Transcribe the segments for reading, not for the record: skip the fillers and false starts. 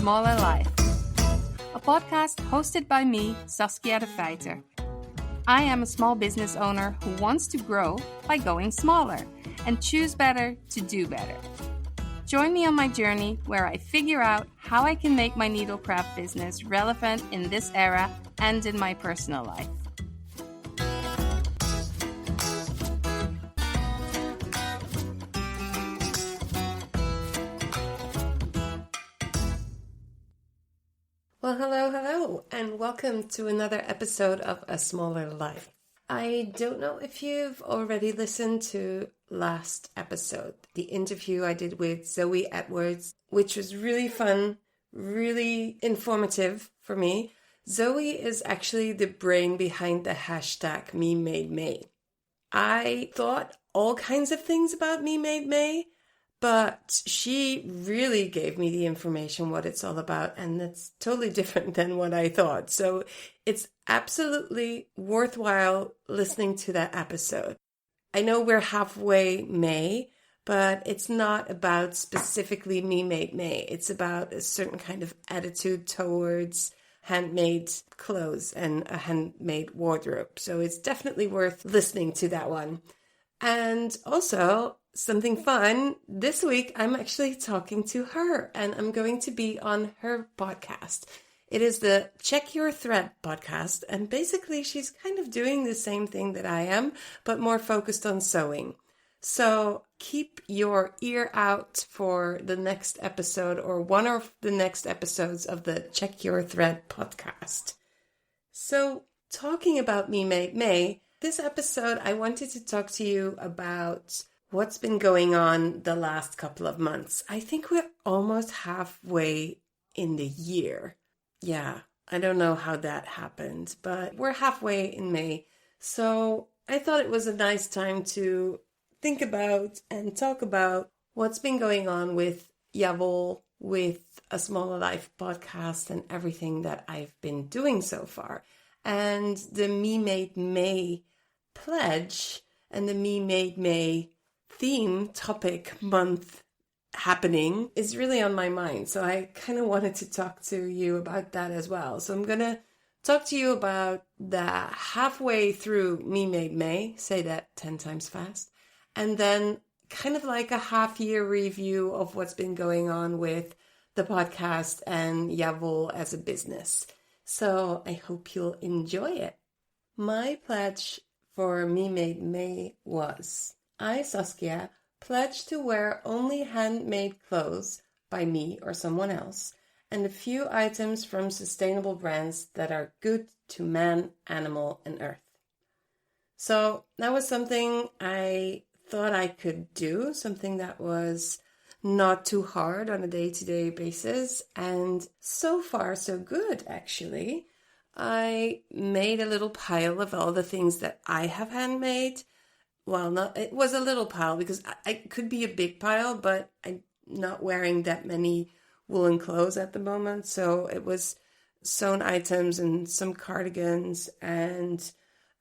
Smaller Life, a podcast hosted by me, Saskia de Feiter. I am a small business owner who wants to grow by going smaller and choose better to do better. Join me on my journey where I figure out how I can make my needlecraft business relevant in this era and in my personal life. Well, hello, and welcome to another episode of A Smaller Life. I don't know if you've already listened to last episode, the interview I did with Zoe Edwards, which was really fun, really informative for me. Zoe is actually the brain behind the hashtag #MeMadeMay. I thought all kinds of things about #MeMadeMay, but she really gave me the information what it's all about, and it's totally different than what I thought. So it's absolutely worthwhile listening to that episode. I know we're halfway May, but it's not about specifically #MeMadeMay. It's about a certain kind of attitude towards handmade clothes and a handmade wardrobe. So it's definitely worth listening to that one. And also, something fun, this week I'm actually talking to her and I'm going to be on her podcast. It is the Check Your Thread podcast, and basically she's kind of doing the same thing that I am, but more focused on sewing. So keep your ear out for the next episode or one of the next episodes of the Check Your Thread podcast. So talking about #MeMadeMay, this episode I wanted to talk to you about what's been going on the last couple of months. I think we're almost halfway in the year. Yeah, I don't know how that happened, but we're halfway in May. So I thought it was a nice time to think about and talk about what's been going on with Jawohl, with A Smaller Life podcast, and everything that I've been doing so far. And the #MeMadeMay pledge and the #MeMadeMay theme topic month happening is really on my mind. So I kind of wanted to talk to you about that as well. So I'm going to talk to you about the halfway through #MeMadeMay, say that 10 times fast, and then kind of like a half-year review of what's been going on with the podcast and Jawohl as a business. So I hope you'll enjoy it. My pledge for #MeMadeMay was, I, Saskia, pledge to wear only handmade clothes by me or someone else, and a few items from sustainable brands that are good to man, animal, and earth. So that was something I thought I could do, something that was not too hard on a day-to-day basis, and so far so good, actually. I made a little pile of all the things that I have handmade. Well, it was a little pile because it could be a big pile, but I'm not wearing that many woolen clothes at the moment. So it was sewn items and some cardigans and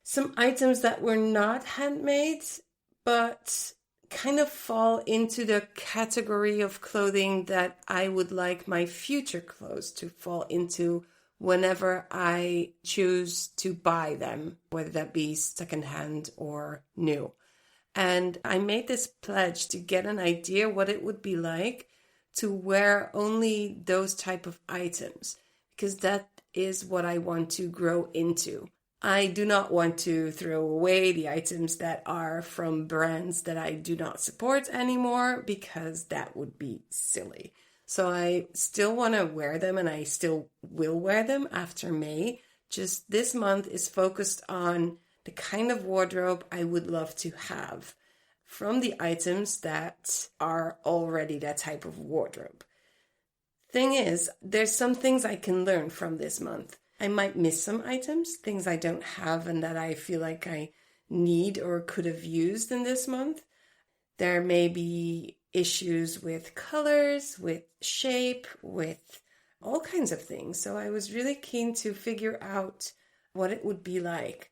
some items that were not handmade, but kind of fall into the category of clothing that I would like my future clothes to fall into whenever I choose to buy them, whether that be secondhand or new. And I made this pledge to get an idea what it would be like to wear only those type of items, because that is what I want to grow into. I do not want to throw away the items that are from brands that I do not support anymore, because that would be silly. So I still want to wear them, and I still will wear them after May. Just this month is focused on the kind of wardrobe I would love to have from the items that are already that type of wardrobe. Thing is, there's some things I can learn from this month. I might miss some items, things I don't have and that I feel like I need or could have used in this month. There may be issues with colors, with shape, with all kinds of things. So I was really keen to figure out what it would be like.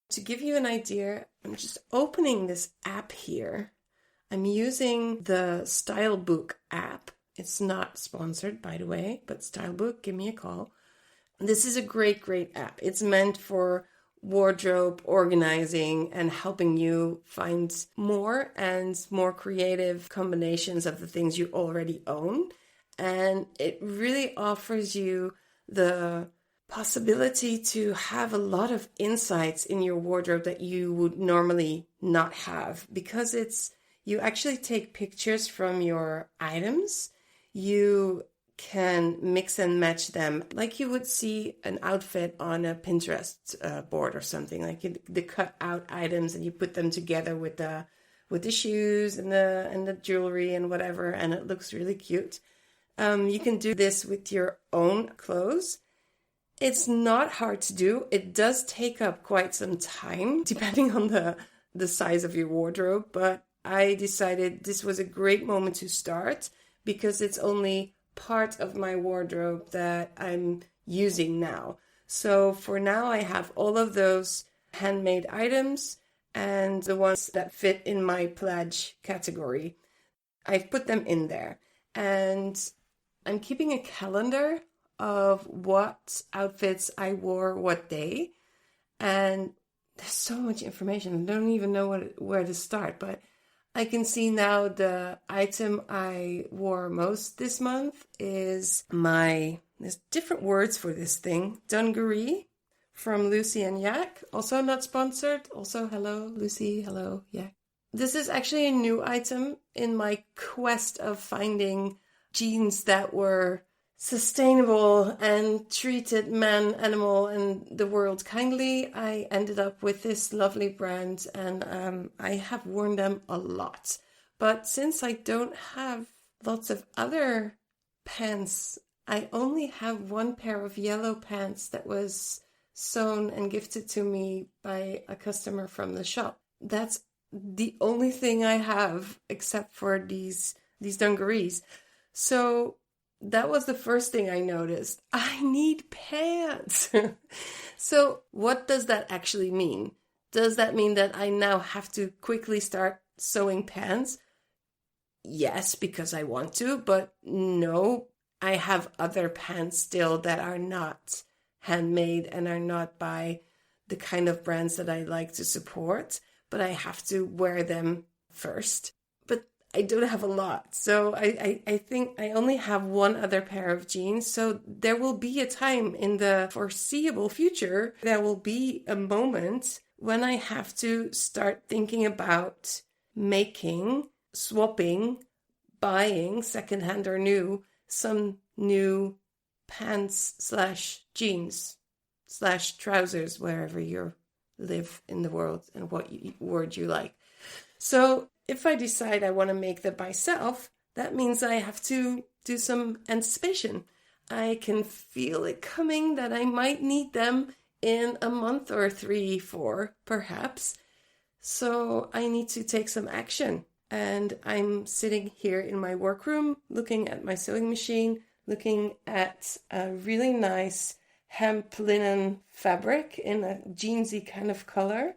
To give you an idea, I'm just opening this app here. I'm using the Style Book app It's not sponsored, by the way, but Stylebook, give me a call. This is a great, great app. It's meant for wardrobe organizing and helping you find more and more creative combinations of the things you already own. And it really offers you the possibility to have a lot of insights in your wardrobe that you would normally not have, because you actually take pictures from your items. You can mix and match them like you would see an outfit on a Pinterest board or something, like the cut out items, and you put them together with the shoes and the jewelry and whatever, and it looks really cute. You can do this with your own clothes. It's not hard to do. It does take up quite some time depending on the size of your wardrobe, but I decided this was a great moment to start because it's only part of my wardrobe that I'm using now. So for now, I have all of those handmade items and the ones that fit in my pledge category. I've put them in there, and I'm keeping a calendar of what outfits I wore what day. And there's so much information. I don't even know where to start, but I can see now the item I wore most this month is there's different words for this thing, dungaree from Lucy and Yak. Also not sponsored. Also, hello, Lucy. Hello, Yak. This is actually a new item in my quest of finding jeans that were sustainable and treated man, animal, and the world kindly. I ended up with this lovely brand, and I have worn them a lot. But since I don't have lots of other pants, I only have one pair of yellow pants that was sewn and gifted to me by a customer from the shop. That's the only thing I have except for these dungarees. So that was the first thing I noticed. I need pants. So what does that actually mean? Does that mean that I now have to quickly start sewing pants? Yes, because I want to, but no, I have other pants still that are not handmade and are not by the kind of brands that I like to support, but I have to wear them first. But I don't have a lot. So I think I only have one other pair of jeans. So there will be a time in the foreseeable future, there will be a moment when I have to start thinking about making, swapping, buying secondhand or new, some new pants / jeans / trousers, wherever you live in the world and what word you like. So if I decide I want to make them myself, that means I have to do some anticipation. I can feel it coming that I might need them in a month or 3, 4, perhaps. So I need to take some action. And I'm sitting here in my workroom, looking at my sewing machine, looking at a really nice hemp linen fabric in a jeansy kind of color.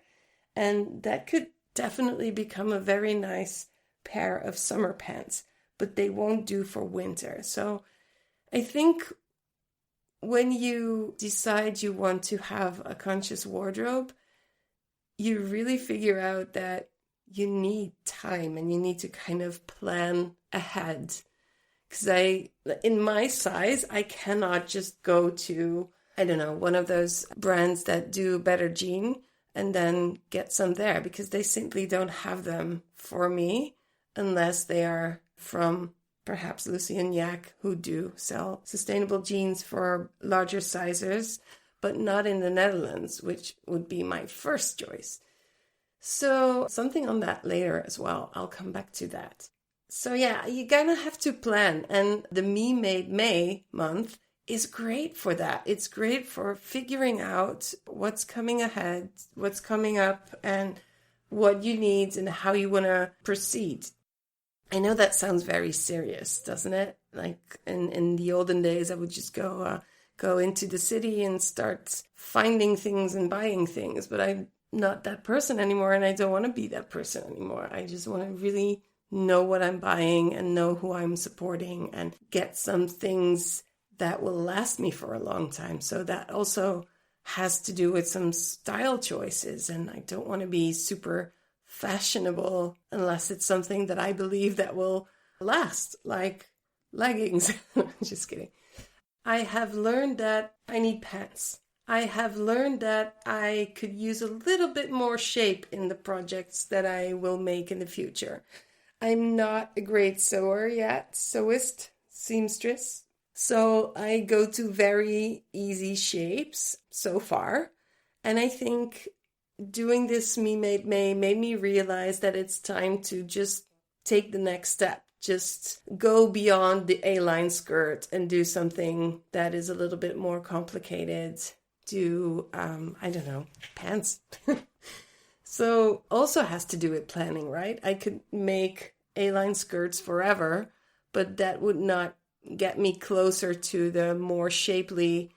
And that could definitely become a very nice pair of summer pants, but they won't do for winter. So I think when you decide you want to have a conscious wardrobe, you really figure out that you need time and you need to kind of plan ahead. Because in my size, I cannot just go to, I don't know, one of those brands that do better jean and then get some there, because they simply don't have them for me unless they are from perhaps Lucy and Yak, who do sell sustainable jeans for larger sizes, but not in the Netherlands, which would be my first choice. So something on that later as well. I'll come back to that. So yeah, you're gonna have to plan. And the Me Made May month is great for that. It's great for figuring out what's coming ahead, what's coming up, and what you need and how you want to proceed. I know that sounds very serious, doesn't it? Like in the olden days, I would just go into the city and start finding things and buying things. But I'm not that person anymore, and I don't want to be that person anymore. I just want to really know what I'm buying and know who I'm supporting and get some things that will last me for a long time. So that also has to do with some style choices. And I don't want to be super fashionable unless it's something that I believe that will last, like leggings. Just kidding. I have learned that I need pants. I have learned that I could use a little bit more shape in the projects that I will make in the future. I'm not a great sewer yet, sewist, seamstress. So I go to very easy shapes so far. And I think doing this Me Made May made me realize that it's time to just take the next step. Just go beyond the A-line skirt and do something that is a little bit more complicated. Do, I don't know, pants. So also has to do with planning, right? I could make A-line skirts forever, but that would not get me closer to the more shapely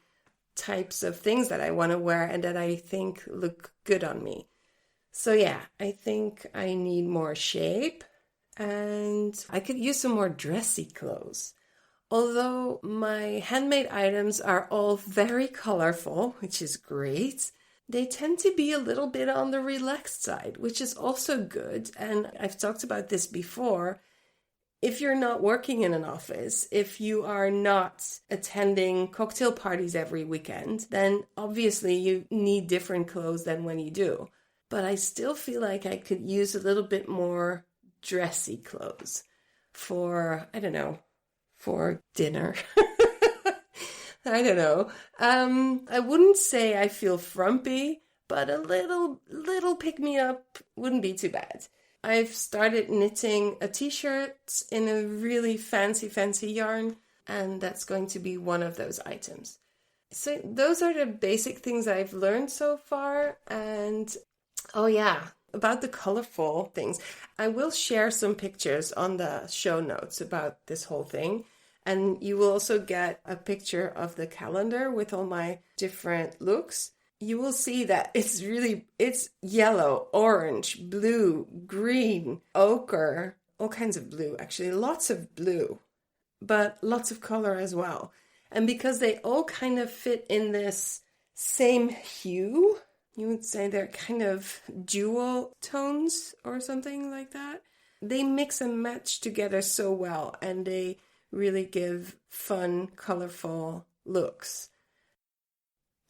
types of things that I want to wear and that I think look good on me. So yeah, I think I need more shape and I could use some more dressy clothes. Although my handmade items are all very colorful, which is great, they tend to be a little bit on the relaxed side, which is also good. And I've talked about this before. If you're not working in an office, if you are not attending cocktail parties every weekend, then obviously you need different clothes than when you do. But I still feel like I could use a little bit more dressy clothes for, I don't know, for dinner. I don't know. I wouldn't say I feel frumpy, but a little pick-me-up wouldn't be too bad. I've started knitting a t-shirt in a really fancy yarn, and that's going to be one of those items. So those are the basic things I've learned so far. And oh yeah, about the colorful things. I will share some pictures on the show notes about this whole thing. And you will also get a picture of the calendar with all my different looks. You will see that it's yellow, orange, blue, green, ochre, all kinds of blue, actually, lots of blue, but lots of color as well. And because they all kind of fit in this same hue, you would say they're kind of dual tones or something like that. They mix and match together so well, and they really give fun, colorful looks.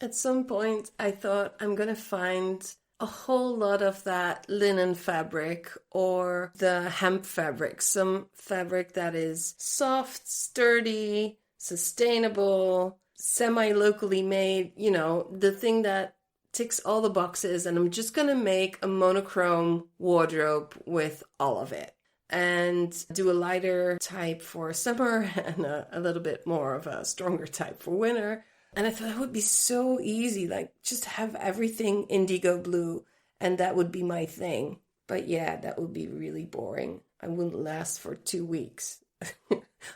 At some point, I thought I'm going to find a whole lot of that linen fabric or the hemp fabric, some fabric that is soft, sturdy, sustainable, semi-locally made, the thing that ticks all the boxes, and I'm just going to make a monochrome wardrobe with all of it. And do a lighter type for summer and a little bit more of a stronger type for winter. And I thought that would be so easy, like just have everything indigo blue and that would be my thing. But yeah, that would be really boring. I wouldn't last for 2 weeks.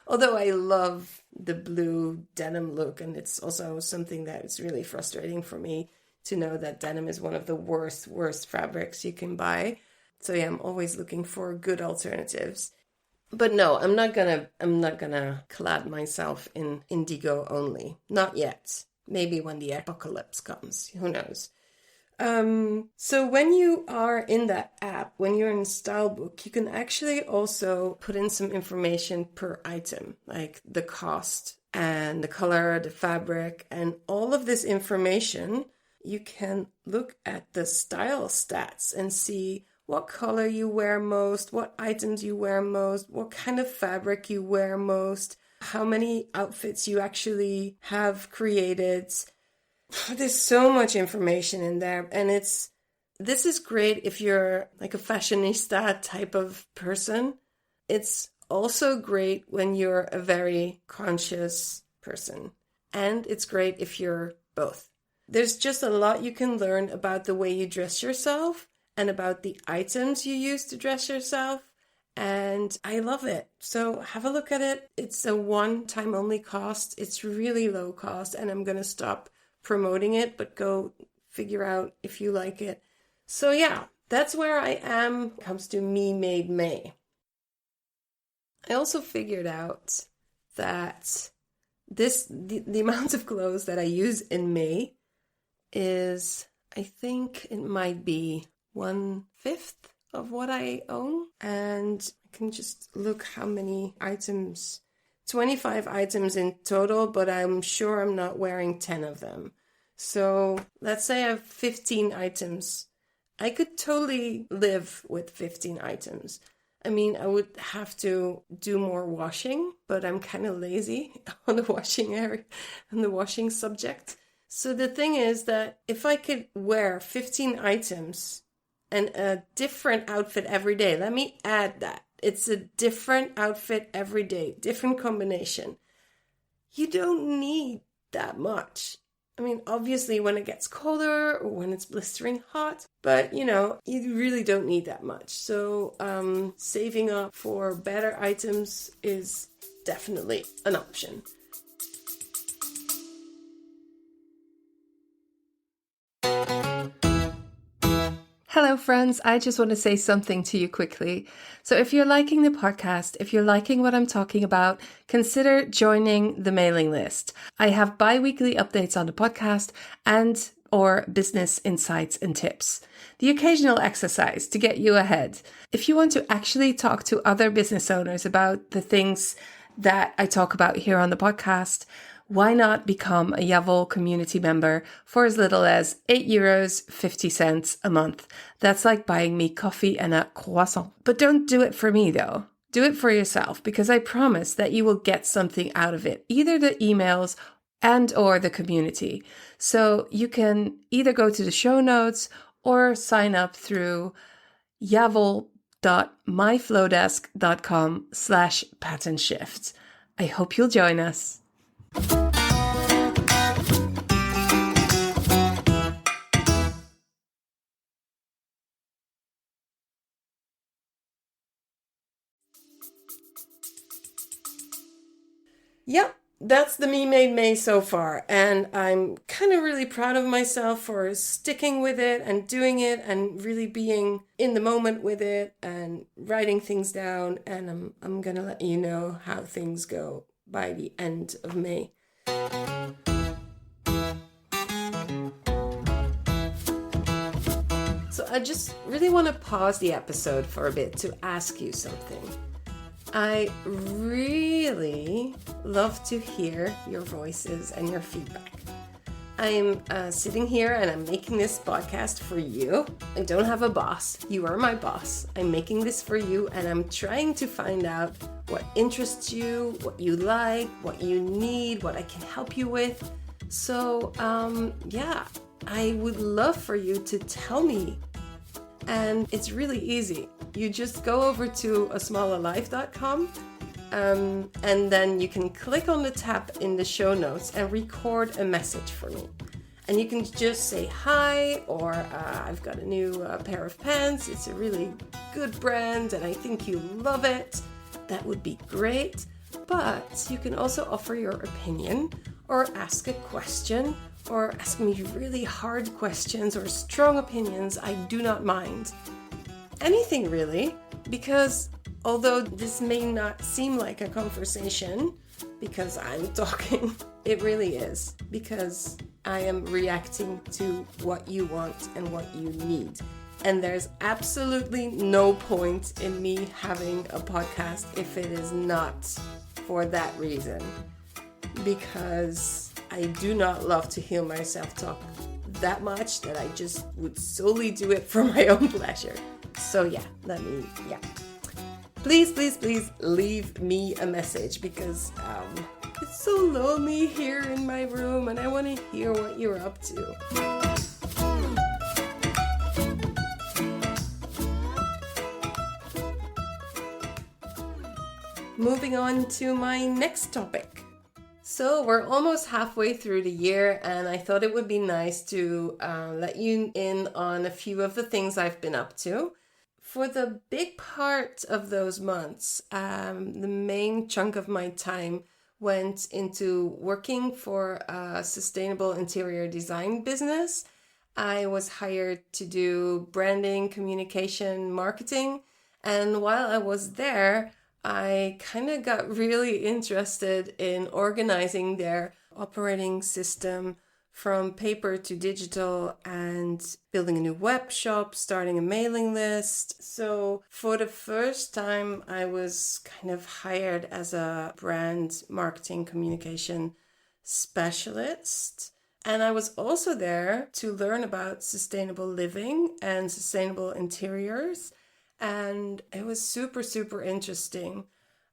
Although I love the blue denim look, and it's also something that is really frustrating for me to know that denim is one of the worst fabrics you can buy. So yeah, I'm always looking for good alternatives. But no, I'm not gonna clad myself in indigo only. Not yet. Maybe when the apocalypse comes. Who knows? So when you are in that app, when you're in Stylebook, you can actually also put in some information per item, like the cost and the color, the fabric, and all of this information. You can look at the style stats and see what color you wear most, what items you wear most, what kind of fabric you wear most, how many outfits you actually have created. There's so much information in there, and this is great if you're like a fashionista type of person. It's also great when you're a very conscious person, and it's great if you're both. There's just a lot you can learn about the way you dress yourself and about the items you use to dress yourself. And I love it. So have a look at it. It's a one-time only cost. It's really low cost, and I'm going to stop promoting it, but go figure out if you like it. So yeah, that's where I am when it comes to Me Made May. I also figured out that the amount of clothes that I use in May is, I think it might be 1/5 of what I own. And I can just look how many items, 25 items in total, but I'm sure I'm not wearing 10 of them. So let's say I have 15 items. I could totally live with 15 items. I mean, I would have to do more washing, but I'm kind of lazy on the washing area and the washing subject. So the thing is that if I could wear 15 items and a different outfit every day, let me add that. It's a different outfit every day, different combination. You don't need that much. I mean, obviously when it gets colder or when it's blistering hot, but you really don't need that much. So saving up for better items is definitely an option. Hello, friends. I just want to say something to you quickly. So if you're liking the podcast, if you're liking what I'm talking about, consider joining the mailing list. I have bi-weekly updates on the podcast and or business insights and tips. The occasional exercise to get you ahead. If you want to actually talk to other business owners about the things that I talk about here on the podcast, why not become a Yavol community member for as little as €8.50 a month? That's like buying me coffee and a croissant. But don't do it for me though. Do it for yourself, because I promise that you will get something out of it, either the emails and or the community. So you can either go to the show notes or sign up through yavol.myflowdesk.com/pattern shift. I hope you'll join us. Yep, that's the Me Made May so far. And I'm kind of really proud of myself for sticking with it and doing it and really being in the moment with it and writing things down. And I'm going to let you know how things go by the end of May. So I just really want to pause the episode for a bit to ask you something. I really love to hear your voices and your feedback. I'm sitting here and I'm making this podcast for you. I don't have a boss. You are my boss. I'm making this for you, and I'm trying to find out what interests you, what you like, what you need, what I can help you with. So, I would love for you to tell me. And it's really easy. You just go over to asmallerlife.com and then you can click on the tab in the show notes and record a message for me. And you can just say hi, or I've got a new pair of pants. It's a really good brand and I think you love it. That would be great. But you can also offer your opinion or ask a question or ask me really hard questions or strong opinions. I do not mind. Anything really, because although this may not seem like a conversation because I'm talking, it really is, because I am reacting to what you want and what you need. And there's absolutely no point in me having a podcast if it is not for that reason, because I do not love to hear myself talk that much that I just would solely do it for my own pleasure. So please leave me a message, because it's so lonely here in my room and I want to hear what you're up to. Moving on to my next topic. So we're almost halfway through the year, and I thought it would be nice to let you in on a few of the things I've been up to. For the big part of those months, the main chunk of my time went into working for a sustainable interior design business. I was hired to do branding, communication, marketing, and while I was there, I kind of got really interested in organizing their operating system from paper to digital and building a new web shop, starting a mailing list. So for the first time, I was kind of hired as a brand marketing communication specialist. And I was also there to learn about sustainable living and sustainable interiors. And it was super, super interesting.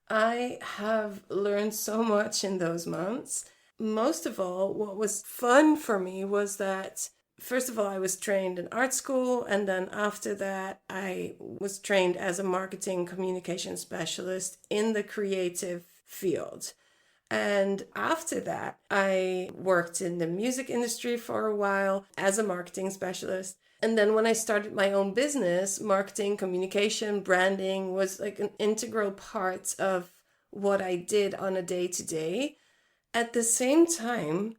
I have learned so much in those months. Most of all, what was fun for me was that, first of all, I was trained in art school. And then after that, I was trained as a marketing communication specialist in the creative field. And after that, I worked in the music industry for a while as a marketing specialist. And then when I started my own business, marketing, communication, branding was like an integral part of what I did on a day-to-day. At the same time,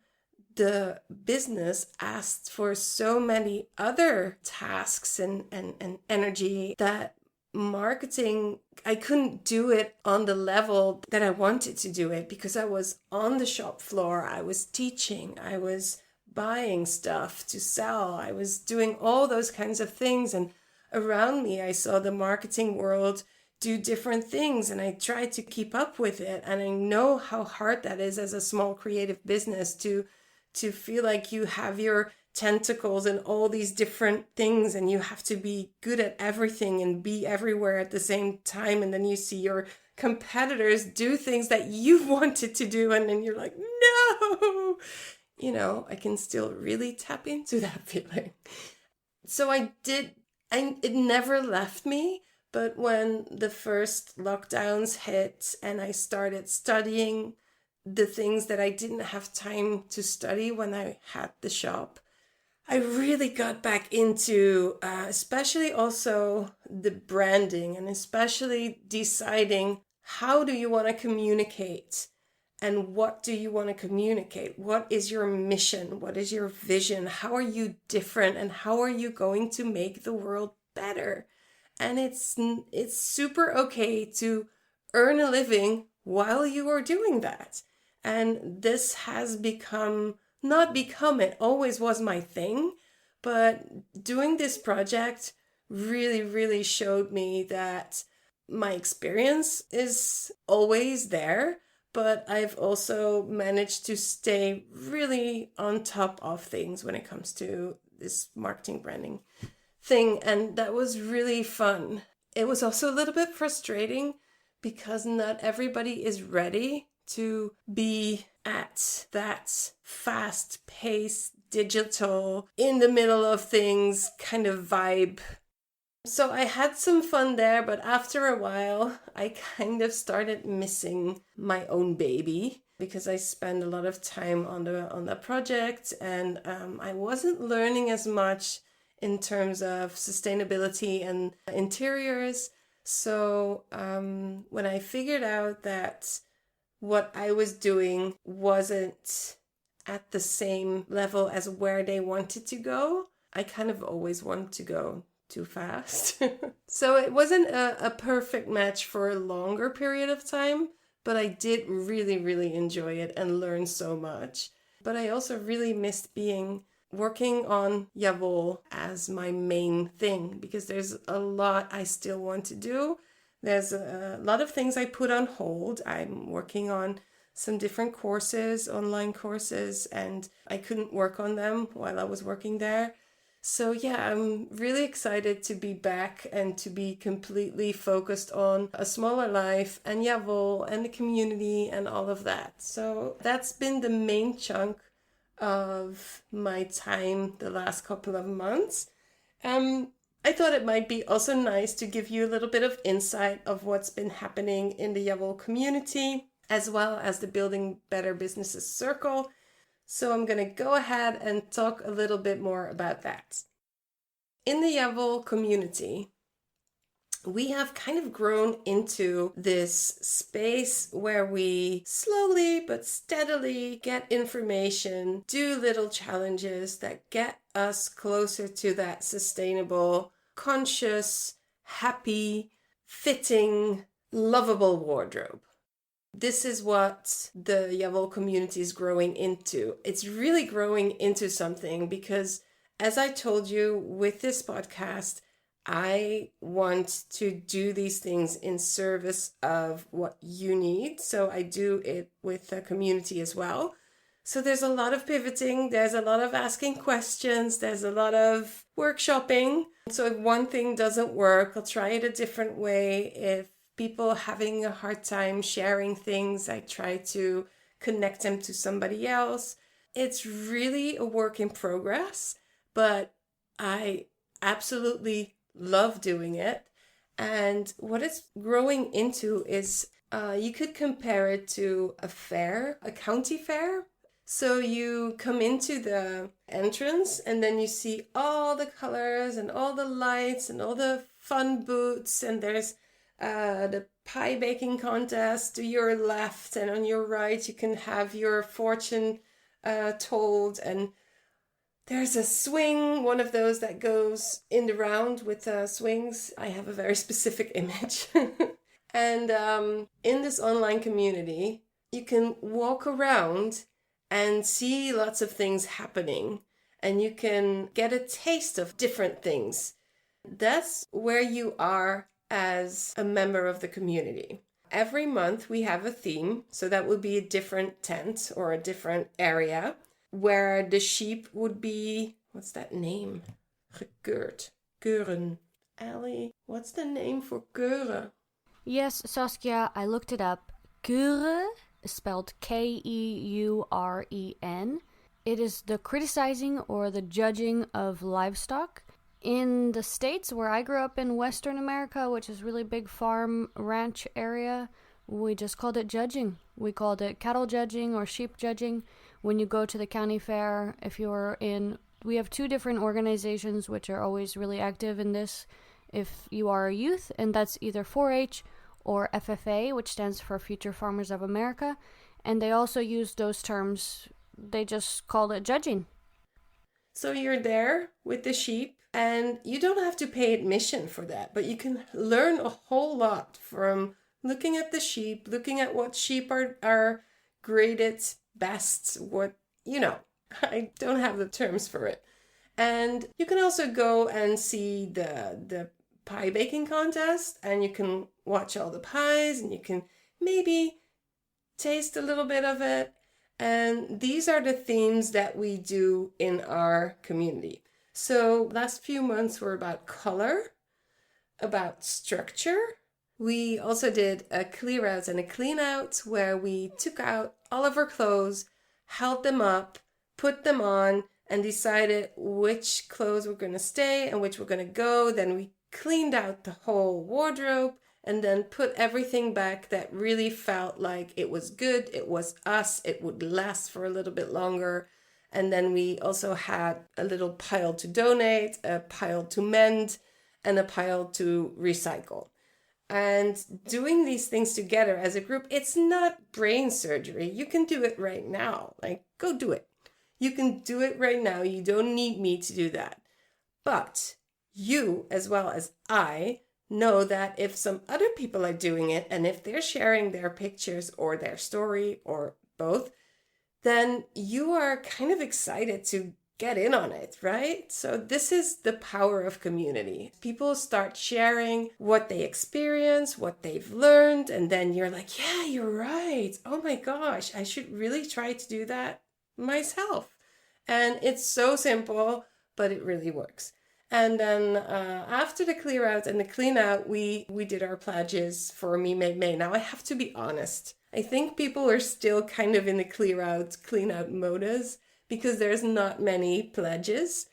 the business asked for so many other tasks and energy that marketing, I couldn't do it on the level that I wanted to do it because I was on the shop floor, I was teaching, I was buying stuff to sell, I was doing all those kinds of things. And around me, I saw the marketing world do different things and I tried to keep up with it. And I know how hard that is as a small creative business to feel like you have your tentacles and all these different things and you have to be good at everything and be everywhere at the same time. And then you see your competitors do things that you wanted to do and then you're like, no, I can still really tap into that feeling. So it never left me. But when the first lockdowns hit and I started studying the things that I didn't have time to study when I had the shop, I really got back into especially also the branding and especially deciding how do you want to communicate and what do you want to communicate? What is your mission? What is your vision? How are you different and how are you going to make the world better? And it's super okay to earn a living while you are doing that. And this has it always was my thing, but doing this project really, really showed me that my experience is always there, but I've also managed to stay really on top of things when it comes to this marketing branding thing, and that was really fun. It was also a little bit frustrating because not everybody is ready to be at that fast-paced, digital, in the middle of things kind of vibe. So I had some fun there, but after a while, I kind of started missing my own baby because I spent a lot of time on the project and I wasn't learning as much in terms of sustainability and interiors. So when I figured out that what I was doing wasn't at the same level as where they wanted to go, I kind of always want to go too fast. So it wasn't a perfect match for a longer period of time, but I did really, really enjoy it and learn so much. But I also really missed working on Jawohl as my main thing because there's a lot I still want to do. There's a lot of things I put on hold. I'm working on some different courses, online courses, and I couldn't work on them while I was working there. So yeah, I'm really excited to be back and to be completely focused on a smaller life and Jawohl and the community and all of that. So that's been the main chunk of my time the last couple of months. I thought it might be also nice to give you a little bit of insight of what's been happening in the Jawohl community, as well as the Building Better Businesses Circle. So I'm going to go ahead and talk a little bit more about that. In the Jawohl community, we have kind of grown into this space where we slowly but steadily get information, do little challenges that get us closer to that sustainable, conscious, happy, fitting lovable wardrobe. This is what the Jawohl community is growing into. It's really growing into something because, as I told you with this podcast, I want to do these things in service of what you need. So I do it with the community as well. So there's a lot of pivoting, there's a lot of asking questions, there's a lot of workshopping. So if one thing doesn't work, I'll try it a different way. If people having a hard time sharing things, I try to connect them to somebody else. It's really a work in progress, but I absolutely love doing it. And what it's growing into is you could compare it to a fair, a county fair. So you come into the entrance and then you see all the colors and all the lights and all the fun booths, and there's the pie baking contest to your left, and on your right you can have your fortune told, and there's a swing, one of those that goes in the round with swings. I have a very specific image. And in this online community, you can walk around and see lots of things happening, and you can get a taste of different things. That's where you are as a member of the community. Every month we have a theme, so that would be a different tent or a different area where the sheep would be, what's that name? Gekeurd. Keuren. Allie, what's the name for keuren? Yes, Saskia, I looked it up. Keuren is spelled Keuren. It is the criticizing or the judging of livestock. In the States, where I grew up in Western America, which is really big farm ranch area, we just called it judging. We called it cattle judging or sheep judging. When you go to the county fair, we have two different organizations which are always really active in this. If you are a youth, and that's either 4-H or FFA, which stands for Future Farmers of America, and they also use those terms. They just call it judging. So you're there with the sheep, and you don't have to pay admission for that, but you can learn a whole lot from looking at the sheep, looking at what sheep are graded best, I don't have the terms for it. And you can also go and see the pie baking contest, and you can watch all the pies, and you can maybe taste a little bit of it. And these are the themes that we do in our community. So last few months were about color, about structure. We also did a clear out and a clean out where we took out all of our clothes, held them up, put them on, and decided which clothes were going to stay and which were going to go. Then we cleaned out the whole wardrobe and then put everything back that really felt like it was good, it was us, it would last for a little bit longer. And then we also had a little pile to donate, a pile to mend, and a pile to recycle. And doing these things together as a group, it's not brain surgery. You can do it right now. Like, go do it. You can do it right now. You don't need me to do that. But you, as well as I, know that if some other people are doing it, and if they're sharing their pictures or their story or both, then you are kind of excited to get in on it, right? So this is the power of community. People start sharing what they experience, what they've learned, and then you're like, yeah, you're right. Oh my gosh, I should really try to do that myself. And it's so simple, but it really works. And then after the clear out and the clean out, we did our pledges for Me Made May. Now I have to be honest. I think people are still kind of in the clear out, clean out modus because there's not many pledges,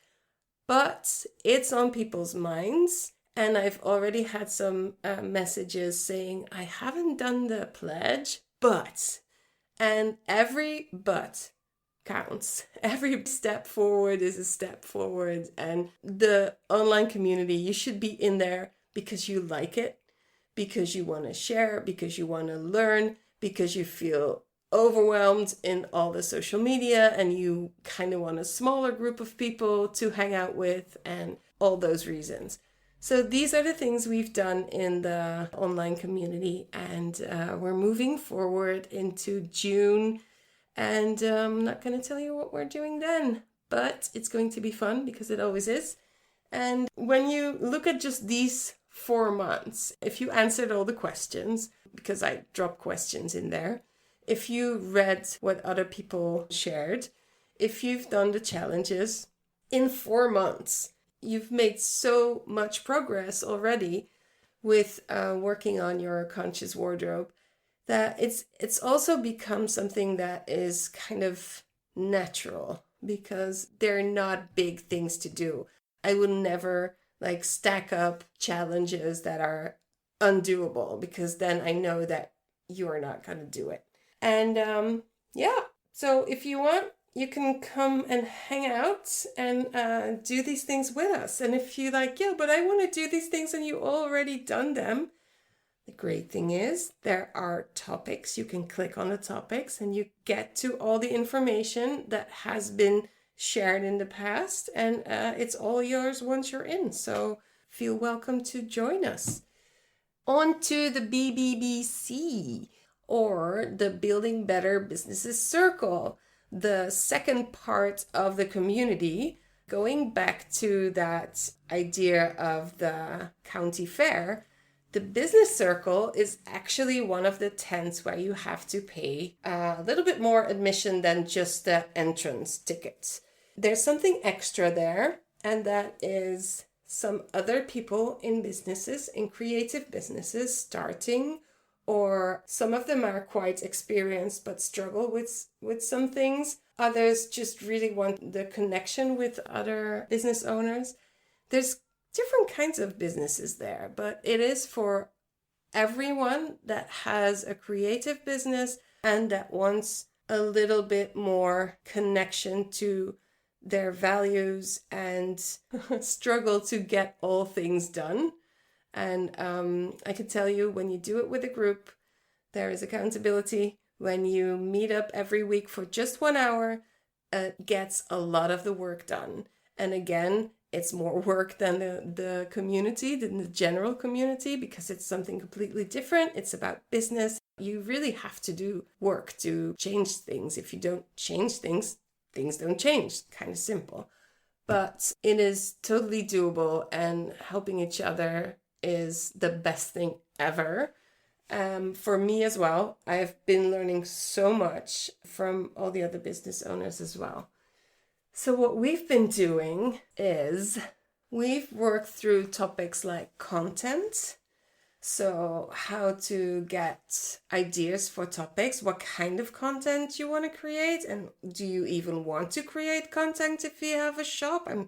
but it's on people's minds. And I've already had some messages saying, I haven't done the pledge, but, and every but counts. Every step forward is a step forward. And the online community, you should be in there because you like it, because you want to share, because you want to learn, because you feel overwhelmed in all the social media and you kind of want a smaller group of people to hang out with and all those reasons. So these are the things we've done in the online community, and we're moving forward into June. And I'm not going to tell you what we're doing then, but it's going to be fun because it always is. And when you look at just these 4 months, if you answered all the questions, because I drop questions in there, if you read what other people shared, if you've done the challenges, in 4 months, you've made so much progress already with working on your conscious wardrobe that it's also become something that is kind of natural because they're not big things to do. I will never like stack up challenges that are undoable because then I know that you're not going to do it. And yeah, so if you want, you can come and hang out and do these things with us. And if you like, yeah, but I want to do these things and you already done them, the great thing is there are topics. You can click on the topics and you get to all the information that has been shared in the past, and it's all yours once you're in. So feel welcome to join us. On to the BBBC, or the Building Better Businesses Circle, the second part of the community, going back to that idea of the county fair. The business circle is actually one of the tents where you have to pay a little bit more admission than just the entrance ticket. There's something extra there, and that is some other people in businesses, in creative businesses, starting, or some of them are quite experienced but struggle with some things. Others just really want the connection with other business owners. There's different kinds of businesses there, but it is for everyone that has a creative business and that wants a little bit more connection to their values and struggle to get all things done. And I can tell you, when you do it with a group, there is accountability. When you meet up every week for just 1 hour, it gets a lot of the work done. And again, it's more work than the community, than the general community, because it's something completely different. It's about business. You really have to do work to change things. If you don't change things, things don't change. Kind of simple. But it is totally doable, and helping each other is the best thing ever. For me as well, I've been learning so much from all the other business owners as well. So what we've been doing is we've worked through topics like content. So how to get ideas for topics, what kind of content you want to create, and do you even want to create content if you have a shop? I'm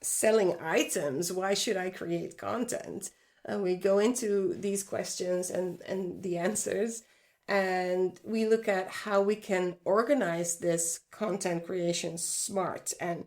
selling items. Why should I create content? And we go into these questions and the answers. And we look at how we can organize this content creation smart and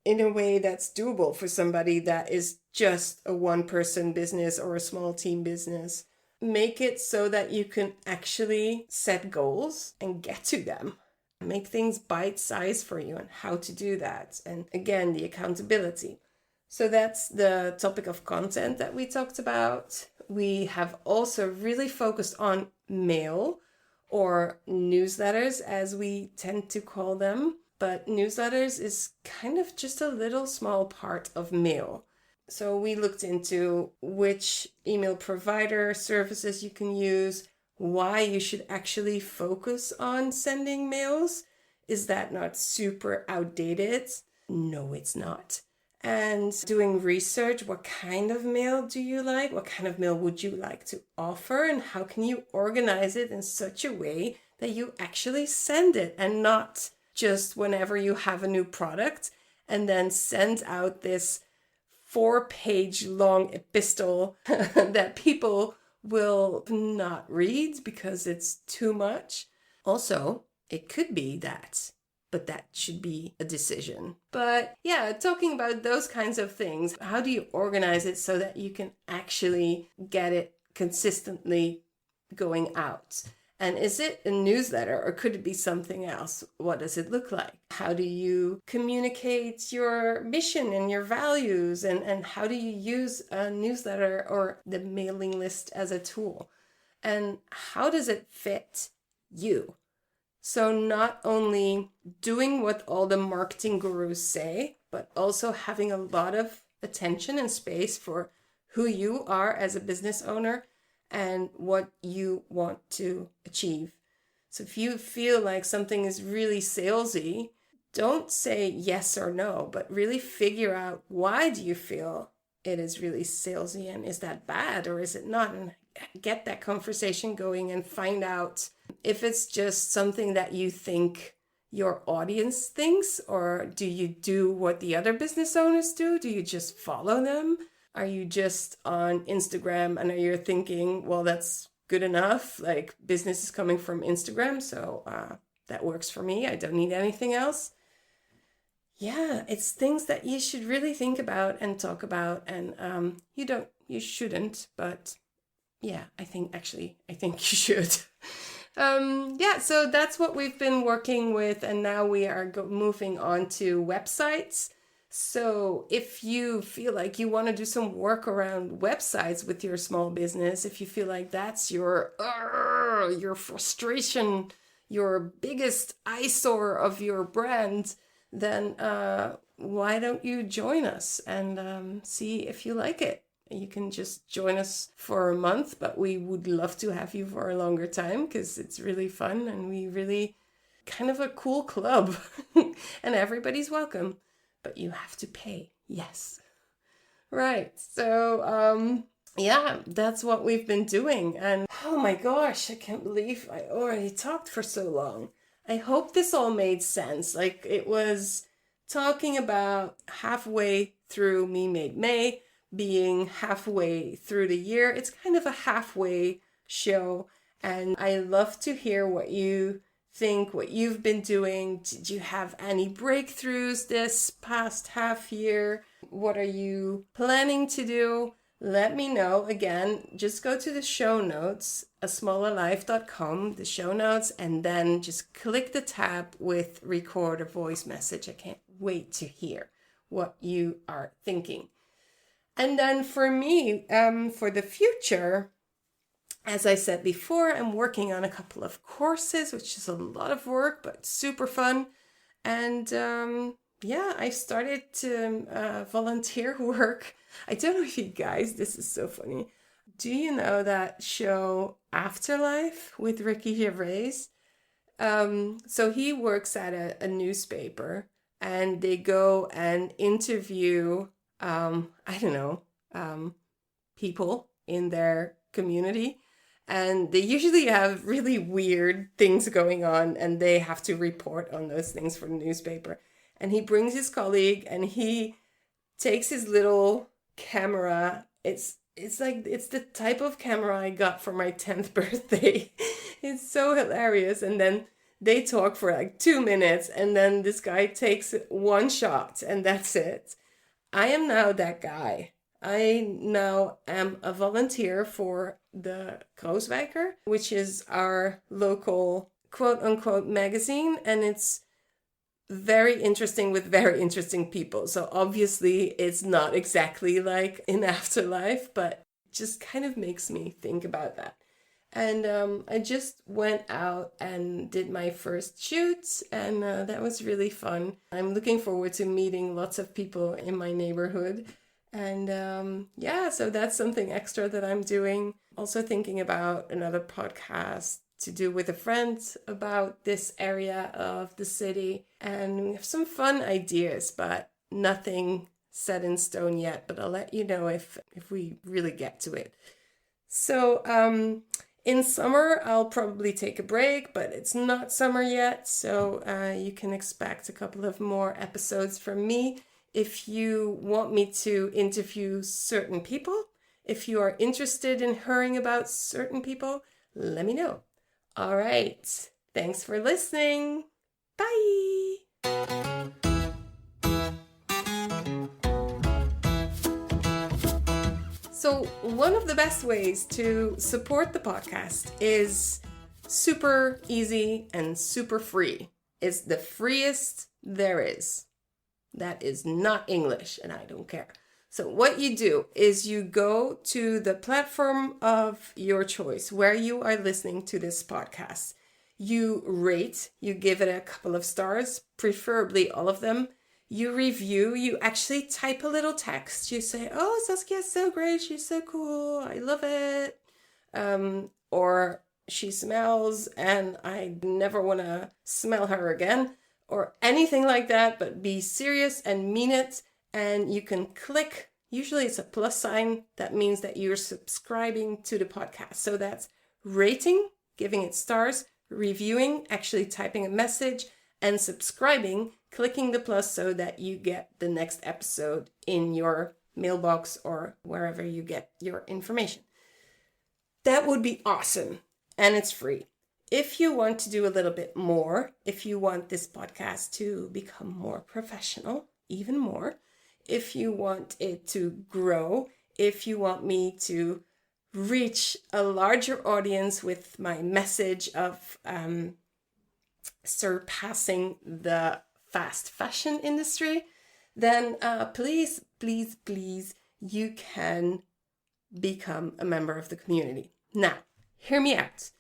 in a way that's doable for somebody that is just a one-person business or a small team business. Make it so that you can actually set goals and get to them. Make things bite-sized for you and how to do that. And again, the accountability. So that's the topic of content that we talked about. We have also really focused on mail or newsletters, as we tend to call them. But newsletters is kind of just a little small part of mail. So we looked into which email provider services you can use, why you should actually focus on sending mails. Is that not super outdated? No, it's not. And doing research, what kind of mail do you like? What kind of mail would you like to offer? And how can you organize it in such a way that you actually send it and not just whenever you have a new product and then send out this 4-page long epistle that people will not read because it's too much. Also, it could be that, but that should be a decision. But yeah, talking about those kinds of things, how do you organize it so that you can actually get it consistently going out? And is it a newsletter or could it be something else? What does it look like? How do you communicate your mission and your values? And how do you use a newsletter or the mailing list as a tool? And how does it fit you? So not only doing what all the marketing gurus say, but also having a lot of attention and space for who you are as a business owner and what you want to achieve. So if you feel like something is really salesy, don't say yes or no, but really figure out, why do you feel it is really salesy, and is that bad or is it not? And get that conversation going and find out if it's just something that you think your audience thinks, or do you do what the other business owners do? Do you just follow them? Are you just on Instagram and are you thinking, well, that's good enough? Like, business is coming from Instagram, so that works for me. I don't need anything else. Yeah, it's things that you should really think about and talk about. And you shouldn't, but yeah, I think you should. So that's what we've been working with. And now we are moving on to websites. So if you feel like you want to do some work around websites with your small business, if you feel like that's your frustration, your biggest eyesore of your brand, then why don't you join us and see if you like it? You can just join us for a month, but we would love to have you for a longer time because it's really fun and we really kind of a cool club and everybody's welcome. But you have to pay. Yes. Right. So, that's what we've been doing. And oh my gosh, I can't believe I already talked for so long. I hope this all made sense. Like, it was talking about halfway through Me Made May, being halfway through the year. It's kind of a halfway show. And I love to hear what you think, what you've been doing. Did you have any breakthroughs this past half year? What are you planning to do? Let me know. Again, just go to the show notes, asmallerlife.com, the show notes, and then just click the tab with record a voice message. I can't wait to hear what you are thinking. And then for me, for the future, as I said before, I'm working on a couple of courses, which is a lot of work, but super fun. And I started to volunteer work. I don't know if you guys, this is so funny. Do you know that show Afterlife with Ricky Gervais? So he works at a newspaper and they go and interview, people in their community. And they usually have really weird things going on and they have to report on those things for the newspaper. And he brings his colleague and he takes his little camera. It's the type of camera I got for my 10th birthday. It's so hilarious. And then they talk for like 2 minutes and then this guy takes one shot and that's it. I am now that guy. I now am a volunteer for the Krooswijker, which is our local quote-unquote magazine, and it's very interesting with very interesting people. So obviously it's not exactly like in Afterlife, but it just kind of makes me think about that. And I just went out and did my first shoot, and that was really fun. I'm looking forward to meeting lots of people in my neighborhood. And so that's something extra that I'm doing. Also thinking about another podcast to do with a friend about this area of the city. And we have some fun ideas, but nothing set in stone yet. But I'll let you know if we really get to it. So in summer, I'll probably take a break, but it's not summer yet. So you can expect a couple of more episodes from me. If you want me to interview certain people, if you are interested in hearing about certain people, let me know. All right. Thanks for listening. Bye. So one of the best ways to support the podcast is super easy and super free. It's the freest there is. That is not English, and I don't care. So what you do is you go to the platform of your choice where you are listening to this podcast. You rate, you give it a couple of stars, preferably all of them. You review, you actually type a little text. You say, oh, Saskia's so great. She's so cool. I love it. Or she smells and I never want to smell her again. Or anything like that, but be serious and mean it. And you can click, usually it's a plus sign. That means that you're subscribing to the podcast. So that's rating, giving it stars, reviewing, actually typing a message, and subscribing, clicking the plus so that you get the next episode in your mailbox or wherever you get your information. That would be awesome. And it's free. If you want to do a little bit more, if you want this podcast to become more professional, even more, if you want it to grow, if you want me to reach a larger audience with my message of surpassing the fast fashion industry, then please, you can become a member of the community. Now, hear me out.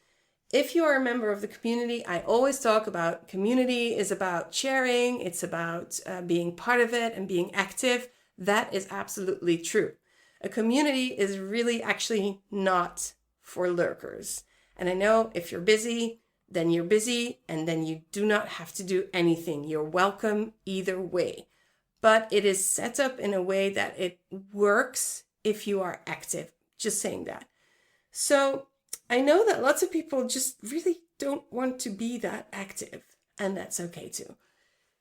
If you are a member of the community, I always talk about community is about sharing. It's about being part of it and being active. That is absolutely true. A community is really actually not for lurkers. And I know if you're busy, then you're busy and then you do not have to do anything. You're welcome either way. But it is set up in a way that it works if you are active. Just saying that. So I know that lots of people just really don't want to be that active, and that's okay too.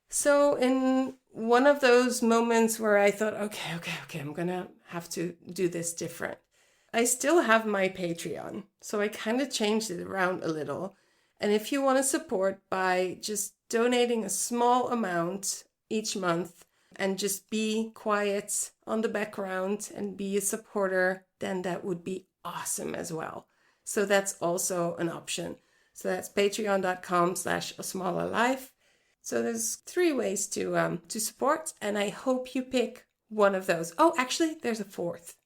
So in one of those moments where I thought, okay, I'm gonna have to do this different. I still have my Patreon, so I kind of changed it around a little. And if you want to support by just donating a small amount each month and just be quiet on the background and be a supporter, then that would be awesome as well. So that's also an option. So that's patreon.com/asmallerlife. So there's 3 ways to support, and I hope you pick one of those. Oh, actually, there's a 4th,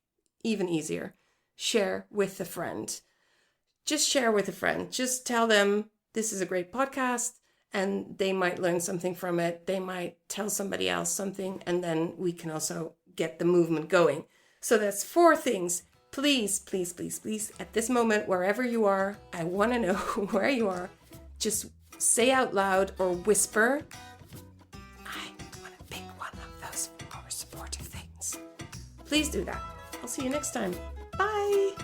even easier. Share with a friend. Just share with a friend. Just tell them this is a great podcast, and they might learn something from it. They might tell somebody else something, and then we can also get the movement going. So that's 4 things. Please, at this moment, wherever you are, I want to know where you are. Just say out loud or whisper, I want to pick one of those 4 supportive things. Please do that. I'll see you next time. Bye.